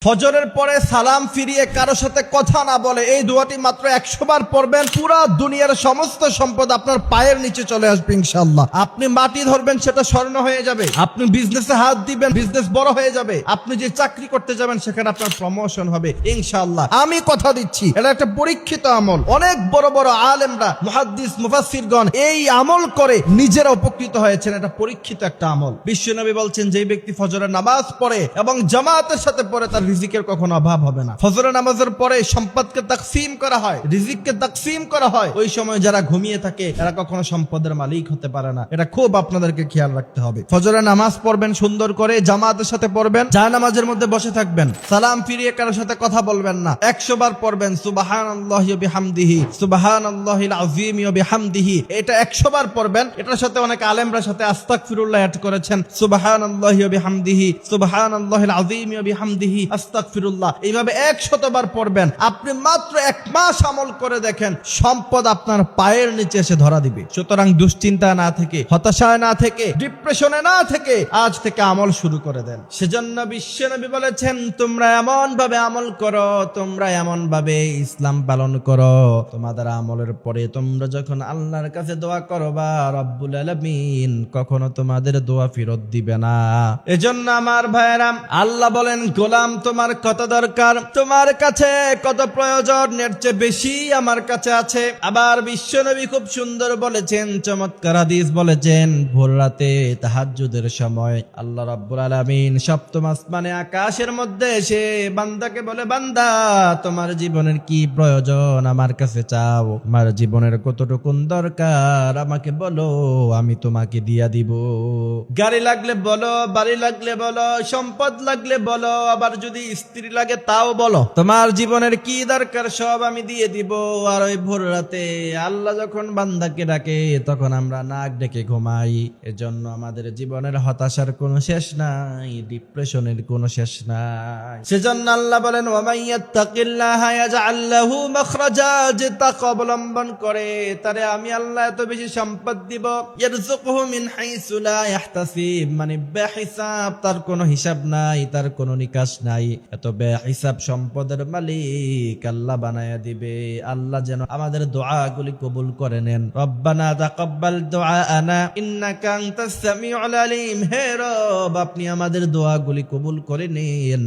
ফজরের পরে সালাম ফিরিয়ে কারো সাথে কথা না বলে এই দোয়াটি মাত্র 100 বার পড়বেন, পুরা দুনিয়ার সমস্ত সম্পদ আপনার পায়ের নিচে চলে আসবে ইনশাআল্লাহ। আপনি মাটি ধরবেন, সেটা স্বর্ণ হয়ে যাবে। আপনি বিজনেসে হাত দিবেন, বিজনেস বড় হয়ে যাবে। আপনি যে চাকরি করতে যাবেন সেখানে আপনার প্রমোশন হবে ইনশাআল্লাহ। আমি কথা দিচ্ছি, এটা একটা পরীক্ষিত আমল। অনেক বড় বড় আলেমরা, মুহাদ্দিস, মুফাসসিরগণ এই আমল করে নিজেরা উপকৃত হয়েছেন। এটা পরীক্ষিত একটা আমল। বিশ্বনবী বলছেন, যে ব্যক্তি ফজরের নামাজ পড়ে এবং জামাতের সাথে পড়ে তার রিজিকের কখনো অভাব হবে না। ফজরের নামাজের পরে সম্পদকে তাকসিম করা হয়, রিজিককে তাকসিম করা হয়। ওই সময় যারা ঘুমিয়ে থাকে এরা কখনো সম্পদের মালিক হতে পারে না। এটা খুব আপনাদেরকে খেয়াল রাখতে হবে। ফজরের নামাজ পড়বেন সুন্দর করে, জামাতের সাথে পড়বেন, জানামাজের মধ্যে বসে থাকবেন, সালাম ফিরিয়ে কারোর সাথে কথা বলবেন না। 100 বার পড়বেন সুবহানাল্লাহি ওয়া বিহামদিহি, সুবহানাল্লাহিল আযীম ওয়া বিহামদিহি। এটা 100 বার পড়বেন। এটার সাথে অনেক আলেমরা সাথে আস্তাগফিরুল্লাহ অ্যাড করেছেন, সুবহানাল্লাহি ওয়া বিহামদিহি, সুবহানাল্লাহিল আযীম ওয়া বিহামদিহি, আস্তাগফিরুল্লাহ। এইভাবে 100 বার পড়বেন। আপনি মাত্র 1 মাস আমল করে দেখেন, সম্পদ আপনার পায়ের নিচে এসে ধরা দিবে। সুতরাং দুশ্চিন্তা না থেকে, হতাশায় না থেকে, ডিপ্রেশনে না থেকে আজ থেকে আমল শুরু করে দেন। সেজন্য বিশ্বনবী বলেছেন, তোমরা এমন ভাবে আমল করো, তোমরা এমন ভাবে ইসলাম পালন করো, তোমাদের আমলের পরে তোমরা যখন আল্লাহর কাছে দোয়া করবা, রব্বুল আলামিন কখনো তোমাদের দোয়া ফেরত দিবে না। এজন্য আমার ভাইয়েরা, আল্লাহ বলেন, গোলাম তোমার কত দরকার, তোমার কাছে কত প্রয়োজন, এর চেয়ে বেশি আমার কাছে আছে। আবার বিশ্বনবী খুব সুন্দর বলেছেন, চমৎকার হাদিস বলেছেন, ভোর রাতে তাহাজ্জুদের সময় আল্লাহ রাব্বুল আলামিন সপ্তম আসমানে আকাশের মধ্যে এসে বান্দাকে বলে, বান্দা তোমার জীবনের কি প্রয়োজন আমার কাছে চাও, আমার জীবনের কতটুকুন দরকার আমাকে বলো, আমি তোমাকে দিয়া দিব। গাড়ি লাগলে বলো, বাড়ি লাগলে বলো, সম্পদ লাগলে বলো, আবার যদি স্ত্রী লাগে তাও বলো, তোমার জীবনের কি দরকার সব আমি দিয়ে দিব। আর ওই ভোর রাতে আল্লাহ যখন বান্দাকে ডাকে তখন আমরা নাক ডেকে ঘুমাই। এজন্য আমাদের জীবনের হতাশার কোনো শেষ নাই, ডিপ্রেশনের কোনো শেষ নাই। সেজন্য আল্লাহ বলেন, ওয়া মাইয়াত্তাকিল্লাহা ইয়াজআল লাহু মাখরাজা, যে তাকওয়া অবলম্বন করে তারে আমি আল্লাহ এত বেশি সম্পদ দিব। ইয়ারযুকুহু মিন হাইসু লা ইহতাসিব, মানে বেহিসাব, তার কোনো হিসাব নাই, তার কোনো নিকাশ নাই। এত বেহিসাব সম্পদের মালিক আল্লাহ বানায়া দিবে। আল্লাহ যেন আমাদের দোয়াগুলি কবুল করে নেন। রব্বানা তাকাব্বাল দুআআনা ইন্নাকা আনতাস সামিউল আলিম। হে রব, আপনি আমাদের দোয়াগুলি কবুল করে নেন।